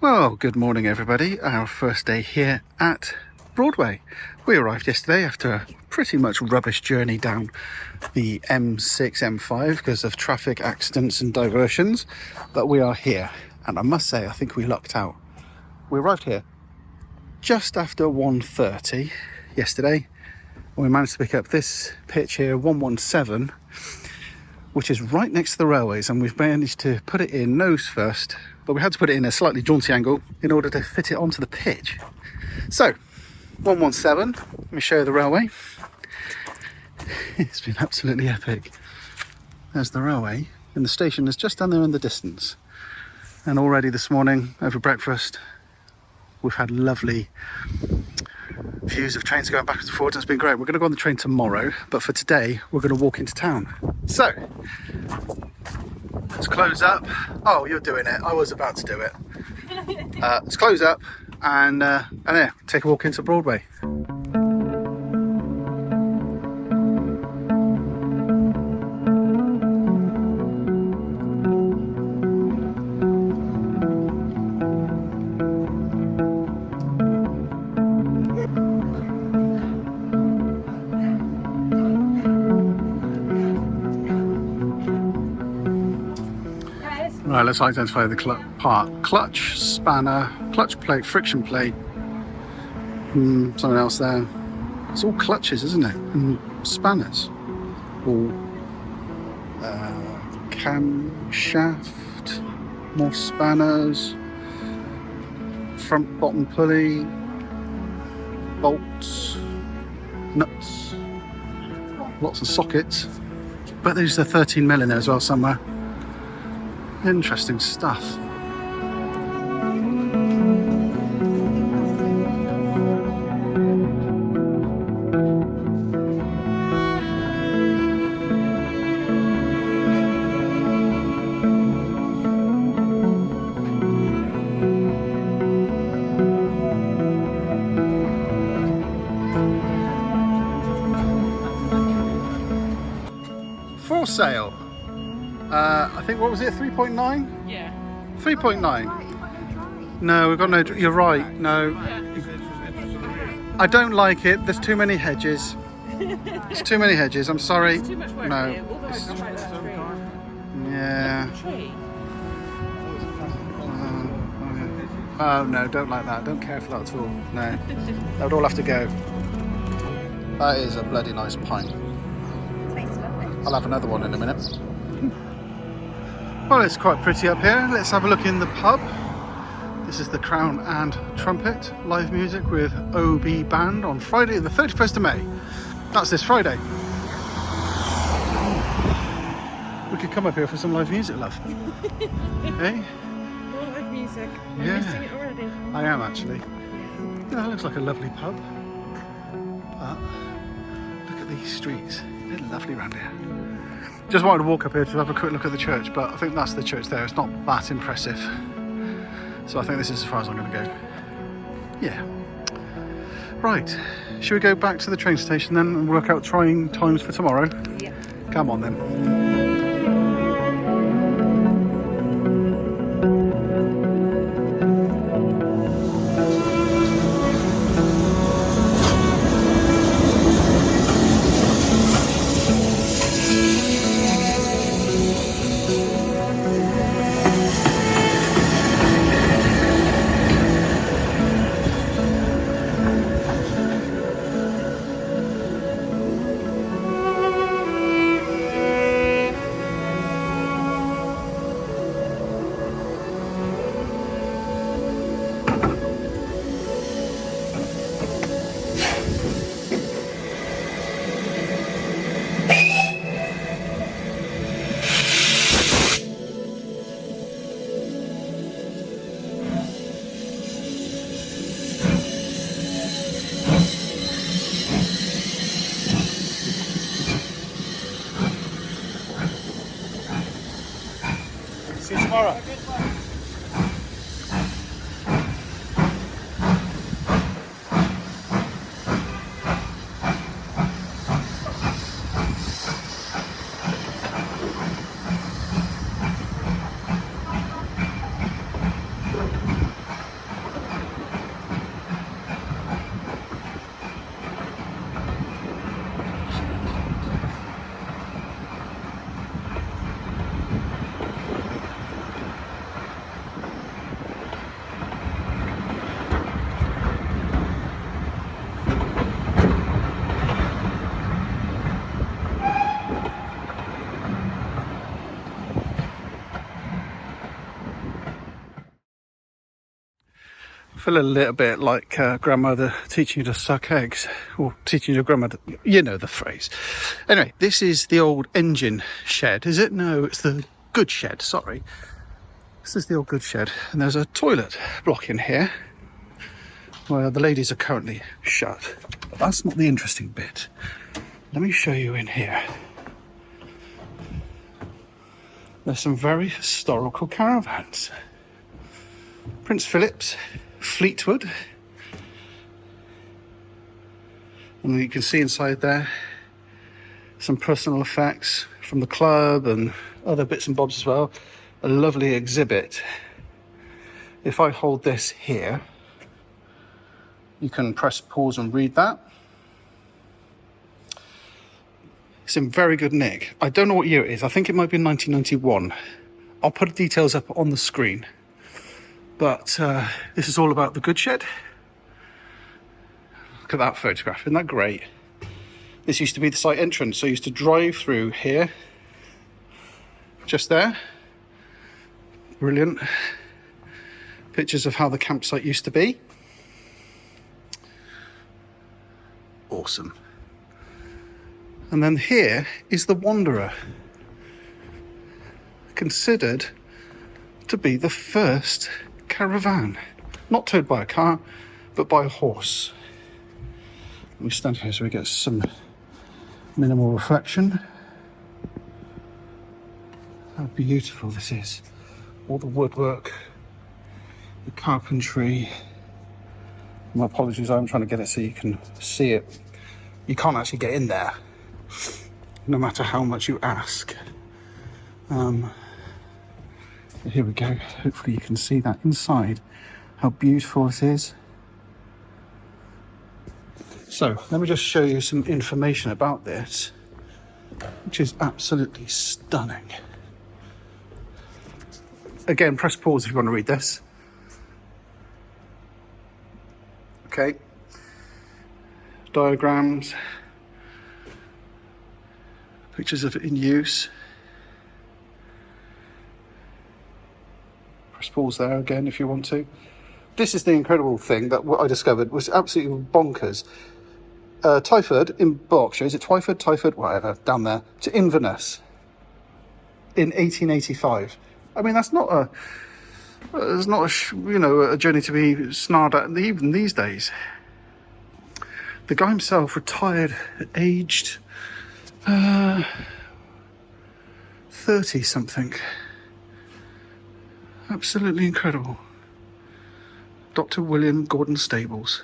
Well, good morning everybody. Our first day here at Broadway. We arrived yesterday after a pretty much rubbish journey down the M6, M5 because of traffic accidents and diversions, but we are here and I must say I think we lucked out. We arrived here just after 1:30 yesterday and we managed to pick up this pitch here, 117, which is right next to the railways, and we've managed to put it in nose first, but we had to put it in a slightly jaunty angle in order to fit it onto the pitch. So 117, let me show you the railway. It's been absolutely epic. There's the railway and the station is just down there in the distance, and already this morning over breakfast we've had lovely views of trains going back and forth. It's been great. We're going to go on the train tomorrow, but for today we're going to walk into town. So let's close up. Oh, you're doing it. I was about to do it. Let's close up and yeah, take a walk into Broadway. Right, let's identify the part. Clutch, spanner, clutch plate, friction plate, something else there. It's all clutches, isn't it? And spanners. All camshaft, more spanners, front bottom pulley, bolts, nuts, lots of sockets. But there's a 13mm in there as well somewhere. Interesting stuff. For sale. I think, what was it, 3.9? Yeah. 3.9. No, we've got no. You're right. No, I don't like it. There's too many hedges. There's too many hedges. I'm sorry. It's too much work No. here. All the way to try that tree. Yeah. Tree. Oh no, don't like that. Don't care for that at all. No, that would all have to go. That is a bloody nice pint. I'll have another one in a minute. Well, it's quite pretty up here. Let's have a look in the pub. This is the Crown and Trumpet live music with OB Band on Friday the 31st of May. That's this Friday. We could come up here for some live music, love. Eh? More live music. I'm missing it already. I am actually. Yeah, that looks like a lovely pub. But look at these streets. They're lovely around here. Just wanted to walk up here to have a quick look at the church, but I think that's the church there. It's not that impressive. So I think this is as far as I'm going to go. Yeah. Right. Should we go back to the train station then and work out trying times for tomorrow? Yeah. Come on then. See you tomorrow. feel a little bit like grandmother teaching you to suck eggs, or teaching your grandmother, you know the phrase. Anyway, this is the old engine shed, is it? No, it's the goods shed, sorry. This is the old goods shed, and there's a toilet block in here where the ladies are currently shut. But that's not the interesting bit. Let me show you in here. There's some very historical caravans. Prince Philip's, Fleetwood. And you can see inside there some personal effects from the club and other bits and bobs as well. A lovely exhibit. If I hold this here, you can press pause and read that. It's in very good nick. I don't know what year it is. I think it might be 1991. I'll put the details up on the screen. But this is all about the goods shed. Look at that photograph. Isn't that great? This used to be the site entrance. So I used to drive through here. Just there. Brilliant. Pictures of how the campsite used to be. Awesome. And then here is the Wanderer, considered to be the first caravan, not towed by a car, but by a horse. Let me stand here so we get some minimal reflection. How beautiful this is. All the woodwork, the carpentry. My apologies, I'm trying to get it so you can see it. You can't actually get in there, no matter how much you ask. Here we go. Hopefully you can see that inside, how beautiful it is. So let me just show you some information about this, which is absolutely stunning. Again, press pause if you want to read this. Okay. Diagrams, pictures of it in use. Press pause there again if you want to. This is the incredible thing that what I discovered was absolutely bonkers. Twyford in Berkshire, is it Twyford, whatever, down there, to Inverness in 1885. I mean, that's not a, a journey to be snarled at even these days. The guy himself retired at aged 30 something. Absolutely incredible. Dr. William Gordon Stables.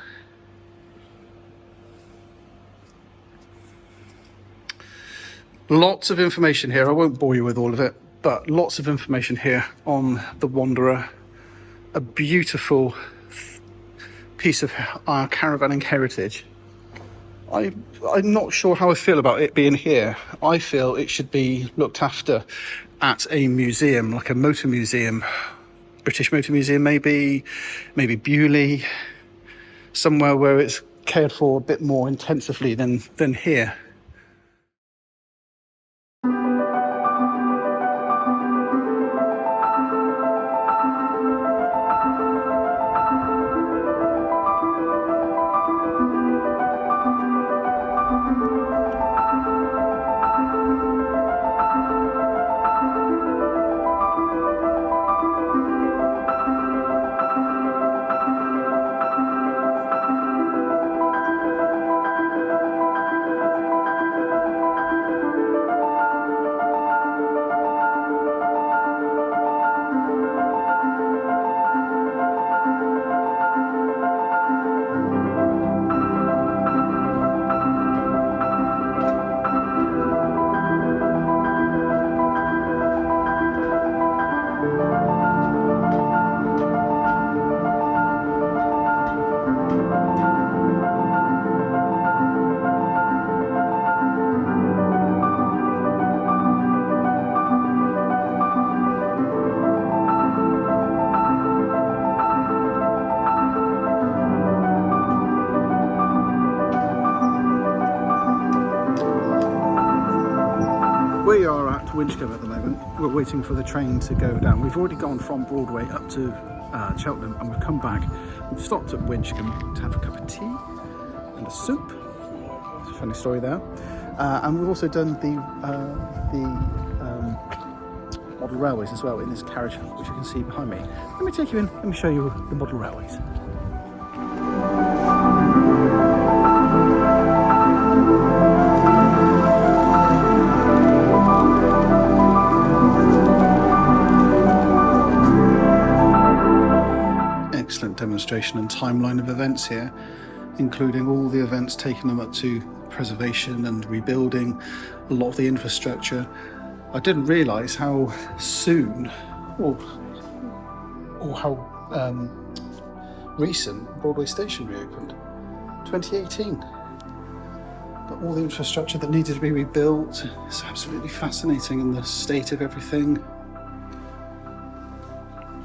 Lots of information here. I won't bore you with all of it, but lots of information here on the Wanderer. A beautiful piece of our caravanning heritage. I'm not sure how I feel about it being here. I feel it should be looked after at a museum, like a motor museum, British Motor Museum maybe Bewley, somewhere where it's cared for a bit more intensively than here. We are at Winchcombe at the moment. We're waiting for the train to go down. We've already gone from Broadway up to Cheltenham, and we've come back. We've stopped at Winchcombe to have a cup of tea and a soup. It's a funny story there. And we've also done the model railways as well in this carriage, which you can see behind me. Let me take you in, let me show you the model railways. Excellent demonstration and timeline of events here, including all the events taking them up to preservation and rebuilding a lot of the infrastructure. I didn't realise how soon or how recent Broadway Station reopened, 2018. But all the infrastructure that needed to be rebuilt, it's absolutely fascinating, and the state of everything.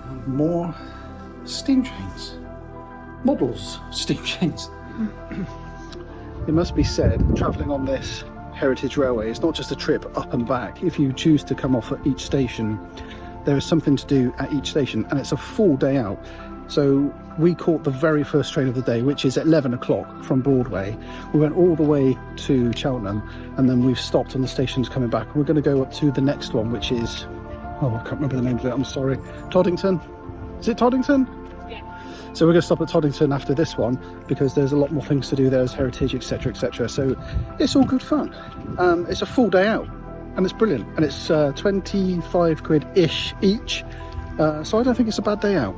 And more steam trains, models steam trains. It must be said, travelling on this Heritage Railway, it's not just a trip up and back. If you choose to come off at each station, there is something to do at each station, and it's a full day out. So we caught the very first train of the day, which is at 11 o'clock from Broadway. We went all the way to Cheltenham, and then we've stopped on the stations coming back. We're going to go up to the next one, which is, oh, I can't remember the name of it, I'm sorry. Toddington? Is it Toddington? So we're going to stop at Toddington after this one, because there's a lot more things to do there as heritage, etc, etc. So it's all good fun. It's a full day out, and it's brilliant, and it's 25 quid-ish each, so I don't think it's a bad day out.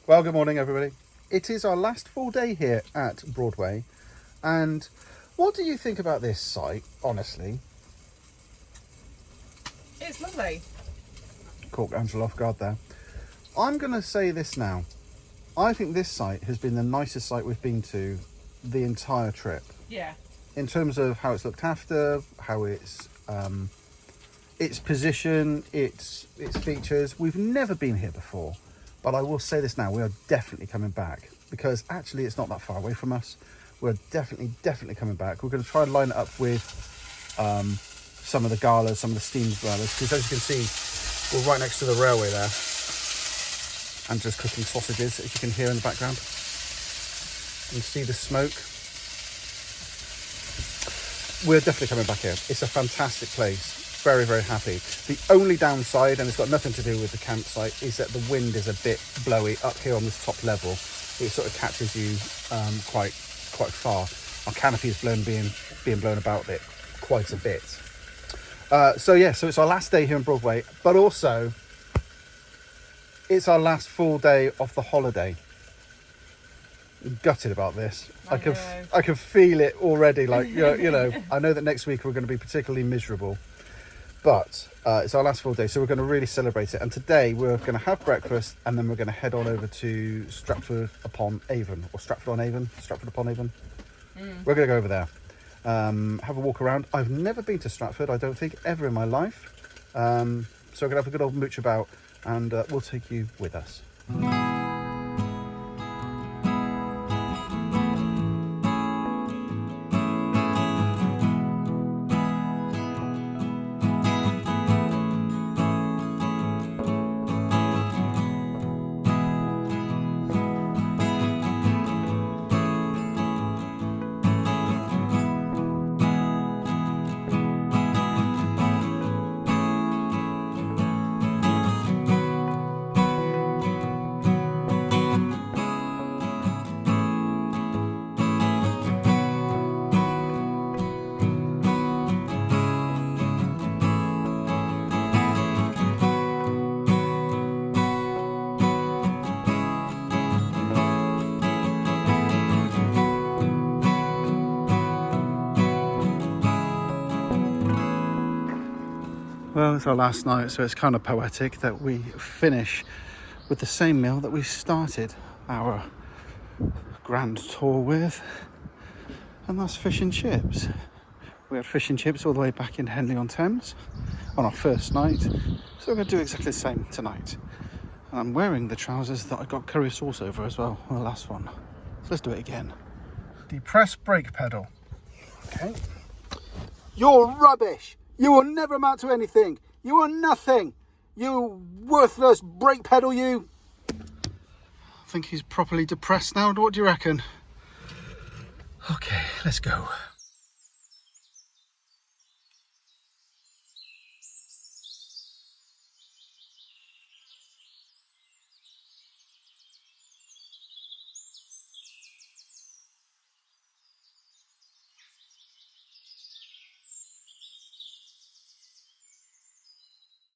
Well, good morning, everybody. It is our last full day here at Broadway, and what do you think about this site, honestly? It's lovely. Caught Angela off guard there. I'm going to say this now. I think this site has been the nicest site we've been to the entire trip. Yeah. In terms of how it's looked after, how its position, its features. We've never been here before. But I will say this now, we are definitely coming back, because actually it's not that far away from us. We're definitely coming back. We're going to try and line it up with some of the galas, some of the steam galas, because as you can see, we're right next to the railway there. And just cooking sausages, as you can hear in the background. You can see the smoke. We're definitely coming back here. It's a fantastic place. Very, very happy. The only downside, and it's got nothing to do with the campsite, is that the wind is a bit blowy up here on this top level. It sort of catches you quite far. Our canopy is being blown about it quite a bit. So it's our last day here in Broadway, but also it's our last full day of the holiday. I'm gutted about this. I can feel it already. Like you know, I know that next week we're going to be particularly miserable. But it's our last full day, so we're going to really celebrate it. And today we're going to have breakfast, and then we're going to head on over to Stratford-Upon-Avon, or Stratford-Upon-Avon. We're going to go over there, have a walk around. I've never been to Stratford, I don't think, ever in my life. So we're going to have a good old mooch about, and we'll take you with us. Well, it's our last night, so it's kind of poetic that we finish with the same meal that we started our grand tour with, and that's fish and chips. We had fish and chips all the way back in Henley-on-Thames on our first night, so we're going to do exactly the same tonight. And I'm wearing the trousers that I got curry sauce over as well on the last one. So let's do it again. Depress brake pedal. Okay. You're rubbish. You will never amount to anything. You are nothing. You worthless brake pedal, you. I think he's properly depressed now. What do you reckon? Okay, let's go.